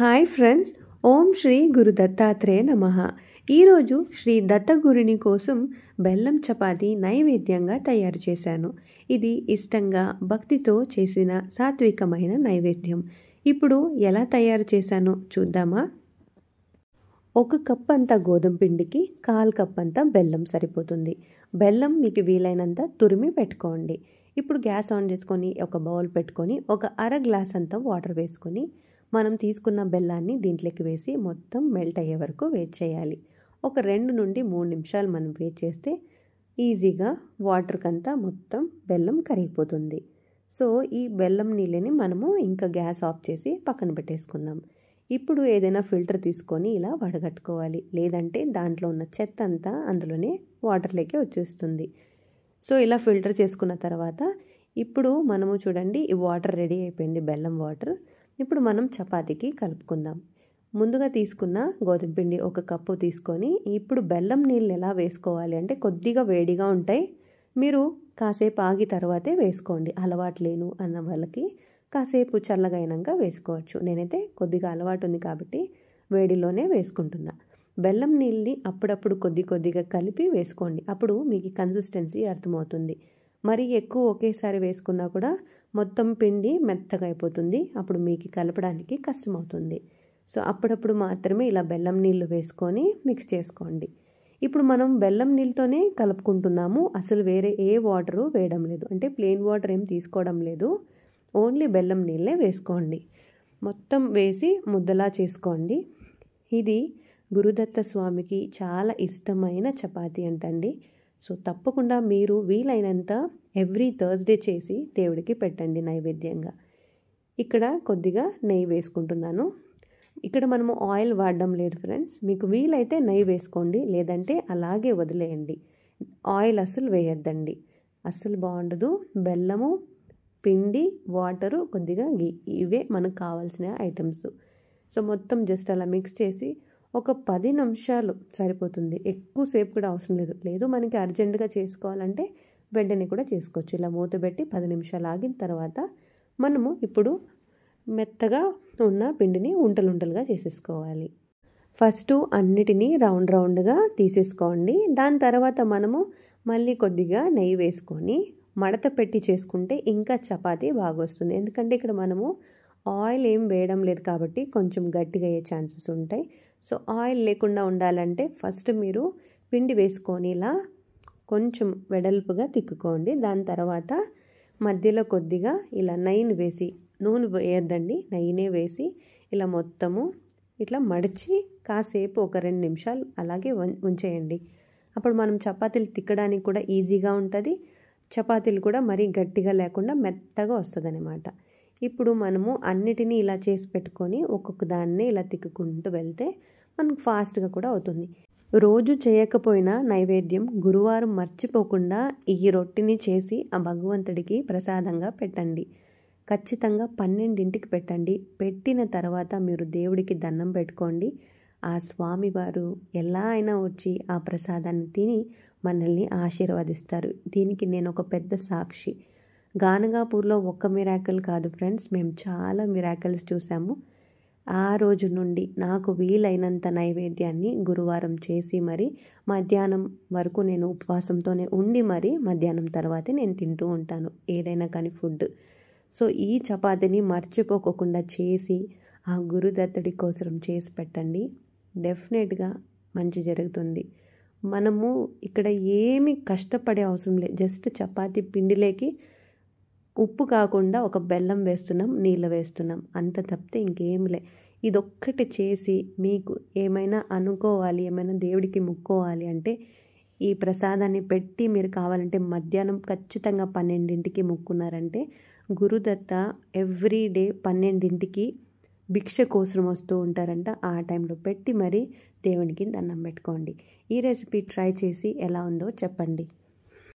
Hi friends, ఓం శ్రీ గురు దత్తాత్రేయ నమః. ఈరోజు శ్రీ దత్తగురుని కోసం బెల్లం చపాతి నైవేద్యంగా తయారు చేశాను. ఇది ఇష్టంగా భక్తితో చేసిన సాత్వికమైన నైవేద్యం. ఇప్పుడు ఎలా తయారు చేశానో చూద్దామా? 1 కప్ అంత గోధుమ పిండికి 1/4 కప్ అంత బెల్లం సరిపోతుంది. బెల్లం మీకు వీలైనంత తురిమి పెట్టుకోండి. ఇప్పుడు గ్యాస్ ఆన్ చేసుకొని ఒక బౌల్ పెట్టుకొని ఒక అర గ్లాస్ అంత వాటర్ వేసుకొని మనం తీసుకున్న బెల్లాన్ని దీంట్లోకి వేసి మొత్తం మెల్ట్ అయ్యే వరకు వెయిట్ చేయాలి. ఒక 2 నుండి 3 నిమిషాలు మనం వెయిట్ చేస్తే ఈజీగా వాటర్కంతా మొత్తం బెల్లం కరిగిపోతుంది. సో ఈ బెల్లం నీళ్ళని మనము ఇంకా గ్యాస్ ఆఫ్ చేసి పక్కన పెట్టేసుకుందాం. ఇప్పుడు ఏదైనా ఫిల్టర్ తీసుకొని ఇలా వడగట్టుకోవాలి, లేదంటే దాంట్లో ఉన్న చెత్త అంతా అందులోనే వాటర్లోకి వచ్చేస్తుంది. సో ఇలా ఫిల్టర్ చేసుకున్న తర్వాత ఇప్పుడు మనము చూడండి, ఈ వాటర్ రెడీ అయిపోయింది, బెల్లం వాటర్. ఇప్పుడు మనం చపాతీకి కలుపుకుందాం. ముందుగా తీసుకున్న గోధుమ పిండి 1 కప్పు తీసుకొని ఇప్పుడు బెల్లం నీళ్ళు ఎలా వేసుకోవాలి అంటే కొద్దిగా వేడిగా ఉంటాయి, మీరు కాసేపు ఆగి తర్వాతే వేసుకోండి. అలవాటు లేను అన్న వాళ్ళకి కాసేపు చల్లగా అయినాక వేసుకోవచ్చు. నేనైతే కొద్దిగా అలవాటు ఉంది కాబట్టి వేడిలోనే వేసుకుంటున్నా. బెల్లం నీళ్ళని అప్పుడప్పుడు కొద్దిగా కలిపి వేసుకోండి, అప్పుడు మీకు కన్సిస్టెన్సీ అర్థమవుతుంది. మరి ఎక్కువ ఒకేసారి వేసుకున్నా కూడా మొత్తం పిండి మెత్తగా అయిపోతుంది, అప్పుడు మీకు కలపడానికి కష్టమవుతుంది. సో అప్పుడప్పుడు మాత్రమే ఇలా బెల్లం నీళ్ళు వేసుకొని మిక్స్ చేసుకోండి. ఇప్పుడు మనం బెల్లం నీళ్ళతోనే కలుపుకుంటున్నాము, అసలు వేరే ఏ వాటరు వేయడం లేదు, అంటే ప్లెయిన్ వాటర్ ఏం తీసుకోవడం లేదు, ఓన్లీ బెల్లం నీళ్ళే వేసుకోండి. మొత్తం వేసి ముద్దలా చేసుకోండి. ఇది గురుదత్త స్వామికి చాలా ఇష్టమైన చపాతీ అంటండి. సో తప్పకుండా మీరు వీలైనంత ఎవ్రీ థర్స్డే చేసి దేవుడికి పెట్టండి నైవేద్యంగా. ఇక్కడ కొద్దిగా నెయ్యి వేసుకుంటున్నాను. ఇక్కడ మనము ఆయిల్ వాడడం లేదు ఫ్రెండ్స్, మీకు వీలైతే నెయ్యి వేసుకోండి, లేదంటే అలాగే వదిలేయండి. ఆయిల్ అస్సలు వేయొద్దండి, అస్సలు బాగుండదు. బెల్లము, పిండి, వాటరు, కొద్దిగా గీ, ఇవే మనకు కావాల్సిన ఐటమ్స్. సో మొత్తం జస్ట్ అలా మిక్స్ చేసి ఒక 10 నిమిషాలు సరిపోతుంది, ఎక్కువసేపు కూడా అవసరం లేదు మనకి అర్జెంటుగా చేసుకోవాలంటే వెంటనే కూడా చేసుకోవచ్చు. ఇలా మూత పెట్టి 10 నిమిషాలు ఆగిన తర్వాత మనము ఇప్పుడు మెత్తగా ఉన్న పిండిని ఉంటలుంటలుగా చేసేసుకోవాలి. ఫస్ట్ అన్నిటినీ రౌండ్గా తీసేసుకోండి. దాని తర్వాత మనము మళ్ళీ కొద్దిగా నెయ్యి వేసుకొని మడత పెట్టి చేసుకుంటే ఇంకా చపాతీ బాగా వస్తుంది. ఎందుకంటే ఇక్కడ మనము ఆయిల్ ఏం వేయడం లేదు కాబట్టి కొంచెం గట్టిగా అయ్యే ఛాన్సెస్ ఉంటాయి. సో ఆయిల్ లేకుండా ఉండాలంటే ఫస్ట్ మీరు పిండి వేసుకొని ఇలా కొంచెం వెడల్పుగా తిక్కుకోండి. దాని తర్వాత మధ్యలో కొద్దిగా ఇలా నెయ్యిని వేసి, నూనె వేయద్దండి, నెయ్యినే వేసి ఇలా మొత్తము ఇట్లా మడిచి కాసేపు ఒక 2 నిమిషాలు అలాగే ఉంచేయండి. అప్పుడు మనం చపాతీలు తిక్కడానికి కూడా ఈజీగా ఉంటుంది, చపాతీలు కూడా మరీ గట్టిగా లేకుండా మెత్తగా వస్తుంది అన్నమాట. ఇప్పుడు మనము అన్నిటినీ ఇలా చేసి పెట్టుకొని ఒక్కొక్క దాన్ని ఇలా తిక్కుకుంటూ వెళ్తే మనకు ఫాస్ట్గా కూడా అవుతుంది. రోజు చేయకపోయినా నైవేద్యం గురువారం మర్చిపోకుండా ఈ రొట్టెని చేసి ఆ భగవంతుడికి ప్రసాదంగా పెట్టండి. ఖచ్చితంగా 12ంటికి పెట్టండి. పెట్టిన తర్వాత మీరు దేవుడికి దండం పెట్టుకోండి. ఆ స్వామివారు ఎలా అయినా వచ్చి ఆ ప్రసాదాన్ని తిని మనల్ని ఆశీర్వదిస్తారు. దీనికి నేను ఒక పెద్ద సాక్షి. గానగాపూర్లో ఒక్క మిరాకిల్ కాదు ఫ్రెండ్స్, మేము చాలా మిరాకిల్స్ చూసాము. ఆ రోజు నుండి నాకు వీలైనంత నైవేద్యాన్ని గురువారం చేసి మరి మధ్యాహ్నం వరకు నేను ఉపవాసంతోనే ఉండి మరి మధ్యాహ్నం తర్వాతే నేను తింటూ ఉంటాను ఏదైనా కానీ ఫుడ్. సో ఈ చపాతీని మర్చిపోకుండా చేసి ఆ గురుదత్తుడి కోసం చేసి పెట్టండి, డెఫినెట్గా మంచి జరుగుతుంది. మనము ఇక్కడ ఏమి కష్టపడే అవసరం లేదు, జస్ట్ చపాతీ పిండిలోకి ఉప్పు కాకుండా ఒక బెల్లం వేస్తున్నాం, నీళ్ళు వేస్తున్నాం, అంత తప్పితే ఇంకేం లే. ఇదొక్కటి చేసి మీకు ఏమైనా అనుకోవాలి, ఏమైనా దేవుడికి ముక్కోవాలి అంటే ఈ ప్రసాదాన్ని పెట్టి మీరు కావాలంటే మధ్యాహ్నం ఖచ్చితంగా 12ంటికి ముక్కున్నారంటే గురుదత్త ఎవ్రీడే 12ంటికి భిక్ష కోసం వస్తూ ఉంటారంట. ఆ టైంలో పెట్టి మరి దేవునికి దండం పెట్టుకోండి. ఈ రెసిపీ ట్రై చేసి ఎలా ఉందో చెప్పండి.